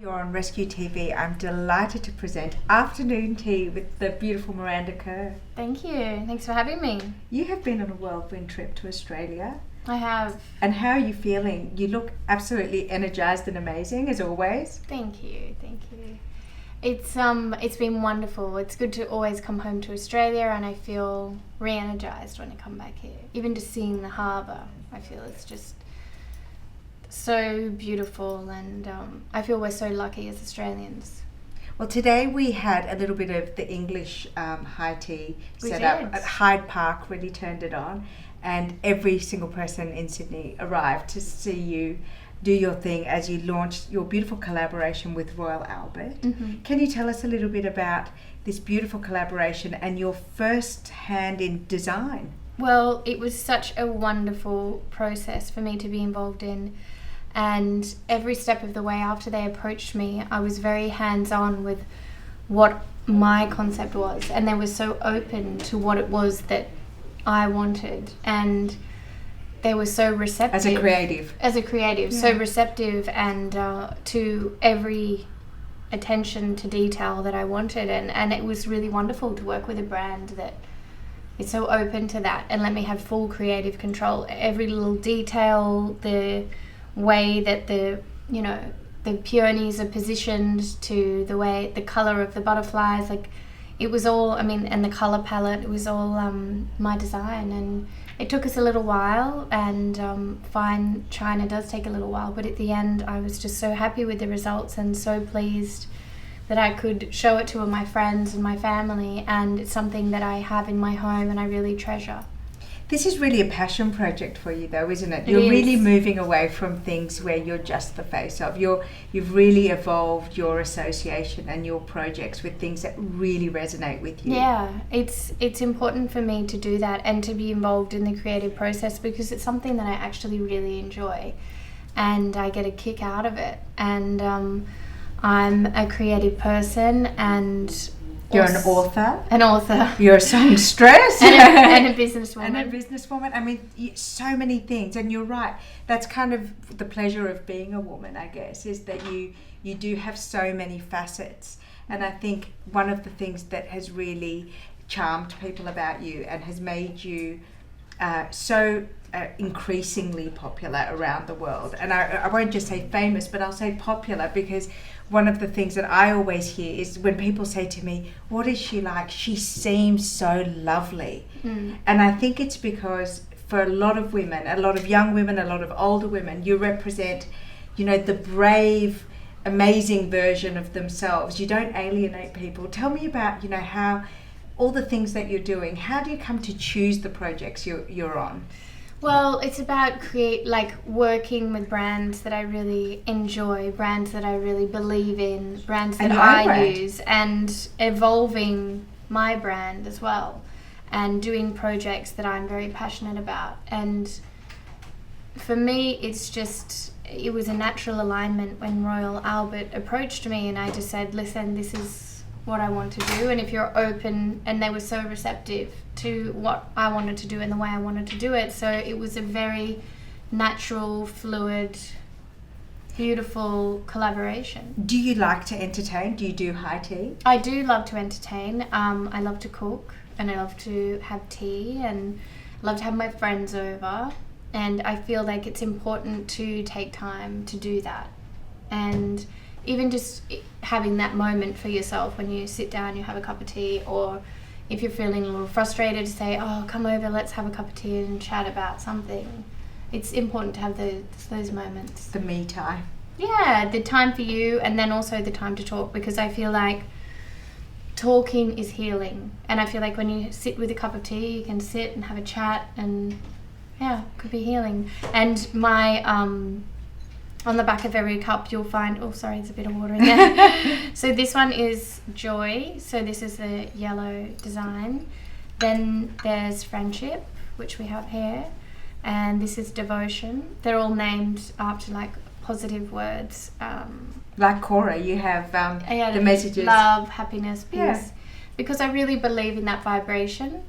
You're on Rescue TV. I'm delighted to present Afternoon Tea with the beautiful Miranda Kerr. Thank you. Thanks for having me. You have been on a whirlwind trip to Australia. I have. And how are you feeling? You look absolutely energized and amazing as always. Thank you. Thank you. It's been wonderful. It's good to always come home to Australia, and I feel re-energized when I come back here. Even just seeing the harbour, I feel it's just so beautiful, and I feel we're so lucky as Australians. Well, today we had a little bit of the English high tea set up at Hyde Park, really turned it on, and every single person in Sydney arrived to see you do your thing as you launched your beautiful collaboration with Royal Albert. Mm-hmm. Can you tell us a little bit about this beautiful collaboration and your first hand in design? Well, it was such a wonderful process for me to be involved in. And every step of the way after they approached me, I was very hands-on with what my concept was. And they were so open to what it was that I wanted. And they were so receptive. As a creative, yeah. So receptive and to every attention to detail that I wanted. And it was really wonderful to work with a brand that is so open to that and let me have full creative control. Every little detail, the way that the peonies are positioned, to the way the color of the butterflies, like it was all, and the color palette, it was all my design. And it took us a little while, and fine china does take a little while, but at the end I was just so happy with the results and so pleased that I could show it to my friends and my family, and it's something that I have in my home and I really treasure. This is really a passion project for you though, isn't it? It You're is. really moving away from things where you're just the face of. You've really evolved your association and your projects with things that really resonate with you. Yeah, it's important for me to do that and to be involved in the creative process because it's something that I actually really enjoy and I get a kick out of it. And I'm a creative person, and you're an author. An author. You're a songstress. and a businesswoman. And a businesswoman. So many things. And you're right. That's kind of the pleasure of being a woman, I guess, is that you do have so many facets. And I think one of the things that has really charmed people about you and has made you so increasingly popular around the world. And I won't just say famous, but I'll say popular, because one of the things that I always hear is when people say to me, what is she like? She seems so lovely. And I think it's because for a lot of women, a lot of young women, a lot of older women, you represent, the brave, amazing version of themselves. You don't alienate people. Tell me about, how all the things that you're doing. How do you come to choose the projects you're on? Well, it's about working with brands that I really enjoy, brands that I really believe in, brands that I use, and evolving my brand as well, and doing projects that I'm very passionate about. And for me, it was a natural alignment when Royal Albert approached me, and I just said, listen, this is what I want to do, and if you're open, and they were so receptive to what I wanted to do and the way I wanted to do it, so it was a very natural, fluid, beautiful collaboration. Do you like to entertain? Do you do high tea? I do love to entertain. I love to cook, and I love to have tea, and I love to have my friends over, and I feel like it's important to take time to do that. And even just having that moment for yourself when you sit down, you have a cup of tea, or if you're feeling a little frustrated, to say, oh, come over, let's have a cup of tea and chat about something. It's important to have those moments. The me time. Yeah, the time for you, and then also the time to talk, because I feel like talking is healing. And I feel like when you sit with a cup of tea, you can sit and have a chat, and yeah, it could be healing. And my on the back of every cup you'll find, oh sorry, there's a bit of water in there. So this one is joy, so this is the yellow design. Then there's friendship, which we have here, and this is devotion. They're all named after positive words. Like Kora, you have the messages. Love, happiness, peace. Yeah. Because I really believe in that vibration,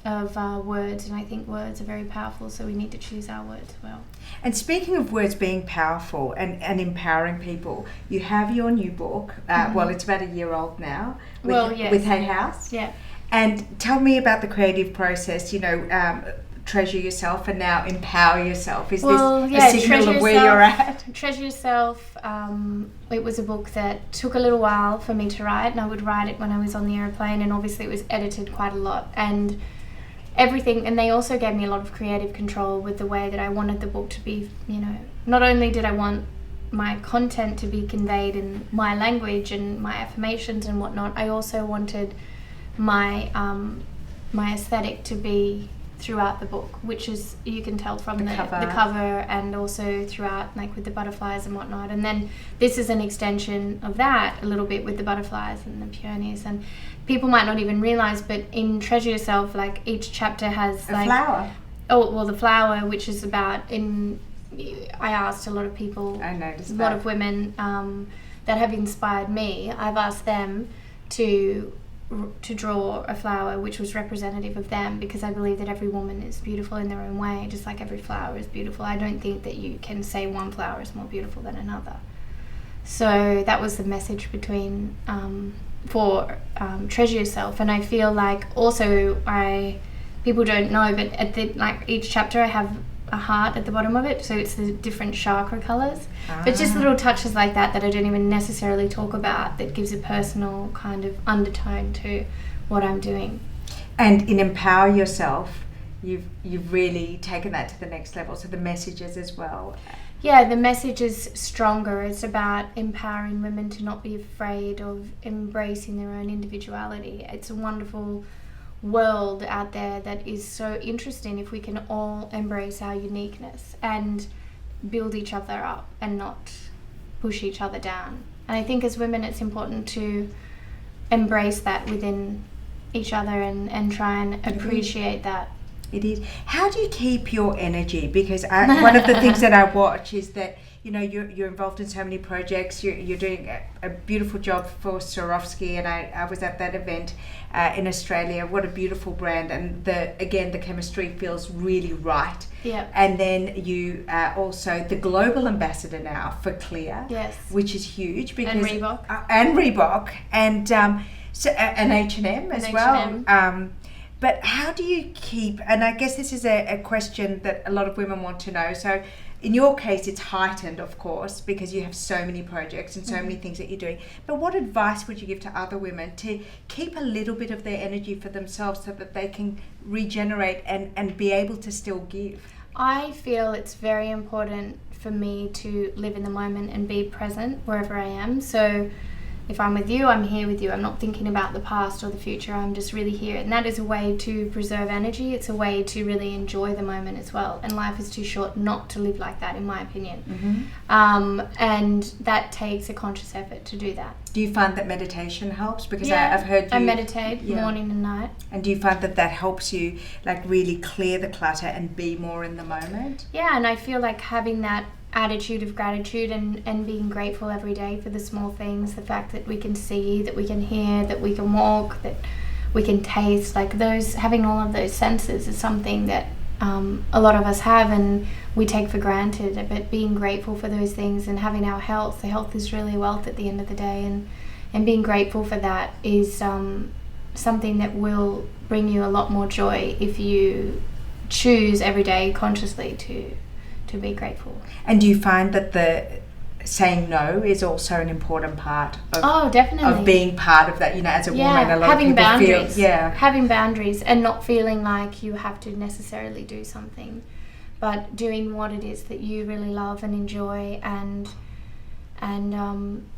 words, and I think words are very powerful, so we need to choose our words well. And speaking of words being powerful and empowering people, you have your new book. Well, it's about a year old now. With Hay House. Yeah. And tell me about the creative process. Treasure yourself and now empower yourself. Is this a signal of where you're at? Treasure Yourself. It was a book that took a little while for me to write, and I would write it when I was on the airplane, and obviously it was edited quite a lot and everything. And they also gave me a lot of creative control with the way that I wanted the book to be. Not only did I want my content to be conveyed in my language and my affirmations and whatnot, I also wanted my aesthetic to be throughout the book, which is, you can tell from the cover and also throughout, like with the butterflies and whatnot. And then this is an extension of that a little bit with the butterflies and the peonies, and people might not even realize, but in Treasure Yourself, like each chapter has a flower. The flower, which is about, I asked a lot of people, I noticed a lot of women that have inspired me, I've asked them to draw a flower which was representative of them, because I believe that every woman is beautiful in their own way, just like every flower is beautiful. I don't think that you can say one flower is more beautiful than another. So that was the message for Treasure Yourself. And I feel like also people don't know, but at each chapter I have a heart at the bottom of it, so it's the different chakra colors. But just little touches like that I don't even necessarily talk about, that gives a personal kind of undertone to what I'm doing. And in Empower Yourself, you've really taken that to the next level, so the messages as well. Yeah, the message is stronger. It's about empowering women to not be afraid of embracing their own individuality. It's a wonderful world out there that is so interesting if we can all embrace our uniqueness and build each other up and not push each other down. And I think as women it's important to embrace that within each other and try and appreciate that. It is. How do you keep your energy? Because one of the things that I watch is that you're involved in so many projects. You're doing a beautiful job for Swarovski, and I was at that event in Australia. What a beautiful brand, and the chemistry feels really right. Yeah. And then you are also the global ambassador now for Clear, yes, which is huge, because and Reebok and H&M as well. But how do you keep, and I guess this is a question that a lot of women want to know. So in your case, it's heightened, of course, because you have so many projects and so many things that you're doing. But what advice would you give to other women to keep a little bit of their energy for themselves so that they can regenerate and be able to still give? I feel it's very important for me to live in the moment and be present wherever I am. So if I'm with you, I'm here with you. I'm not thinking about the past or the future. I'm just really here. And that is a way to preserve energy. It's a way to really enjoy the moment as well. And life is too short not to live like that, in my opinion. Mm-hmm. And that takes a conscious effort to do that. Do you find that meditation helps? Because I've heard you... I meditate morning and night. And do you find that helps you really clear the clutter and be more in the moment? Yeah, and I feel like having that attitude of gratitude and being grateful every day for the small things, the fact that we can see, that we can hear, that we can walk, that we can taste, having all of those senses is something that a lot of us have and we take for granted. But being grateful for those things and having our health, the health is really wealth at the end of the day, and being grateful for that is something that will bring you a lot more joy if you choose every day consciously to be grateful. And do you find that the saying no is also an important part of, definitely, of being part of that, as a woman? A lot having of people boundaries. Feel, having boundaries and not feeling like you have to necessarily do something, but doing what it is that you really love and enjoy, and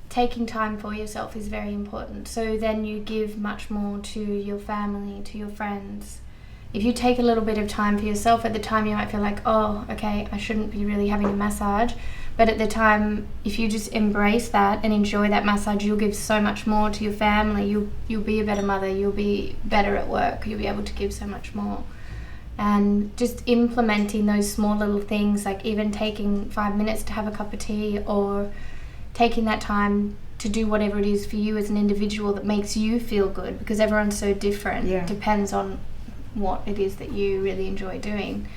taking time for yourself is very important. So then you give much more to your family, to your friends. If you take a little bit of time for yourself, at the time you might feel like, oh, okay, I shouldn't be really having a massage. But at the time, if you just embrace that and enjoy that massage, you'll give so much more to your family. You'll be a better mother. You'll be better at work. You'll be able to give so much more. And just implementing those small little things, like even taking 5 minutes to have a cup of tea, or taking that time to do whatever it is for you as an individual that makes you feel good, because everyone's so different. Yeah. Depends on what it is that you really enjoy doing,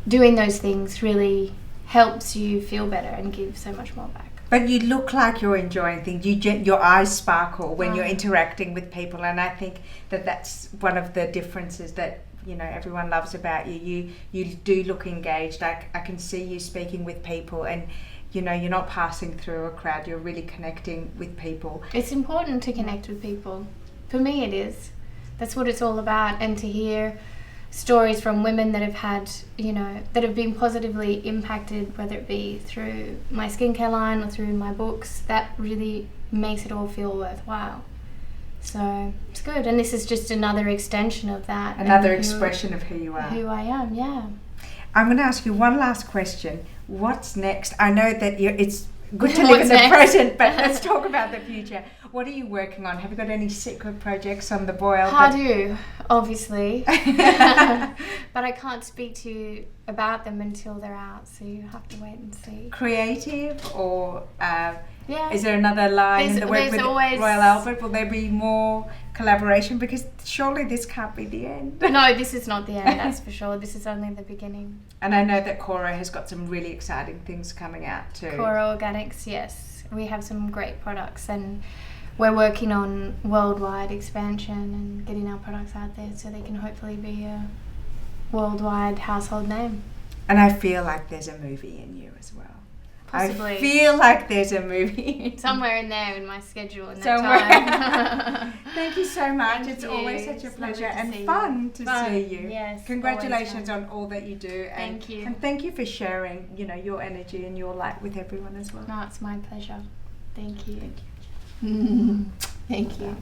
doing those things really helps you feel better and give so much more back. But you look like you're enjoying things. Your eyes sparkle when you're interacting with people, and I think that that's one of the differences that everyone loves about you. You do look engaged. I can see you speaking with people, and you're not passing through a crowd. You're really connecting with people. It's important to connect with people. For me, it is. That's what it's all about. And to hear stories from women that have had, that have been positively impacted, whether it be through my skincare line or through my books, that really makes it all feel worthwhile. So it's good. And this is just another extension of that. Another expression of who you are. Who I am, yeah. I'm going to ask you one last question. What's next? I know that it's good to live in the present, but let's talk about the future. What are you working on? Have you got any secret projects on the boil? I do, obviously. But I can't speak to you about them until they're out, so you have to wait and see. Creative or... is there another line in the work with Royal Albert? Will there be more collaboration? Because surely this can't be the end. No, this is not the end, that's for sure. This is only the beginning. And I know that Kora has got some really exciting things coming out too. Kora Organics, yes. We have some great products, and we're working on worldwide expansion and getting our products out there so they can hopefully be a worldwide household name. And I feel like there's a movie in you as well. Possibly. I feel like there's a movie. Somewhere in there in my schedule in that time. Thank you so much. It's always such a pleasure and fun to see you. Yes. Congratulations on all that you do. Thank you. And thank you for sharing, your energy and your light with everyone as well. No, it's my pleasure. Thank you. Thank you. Thank you.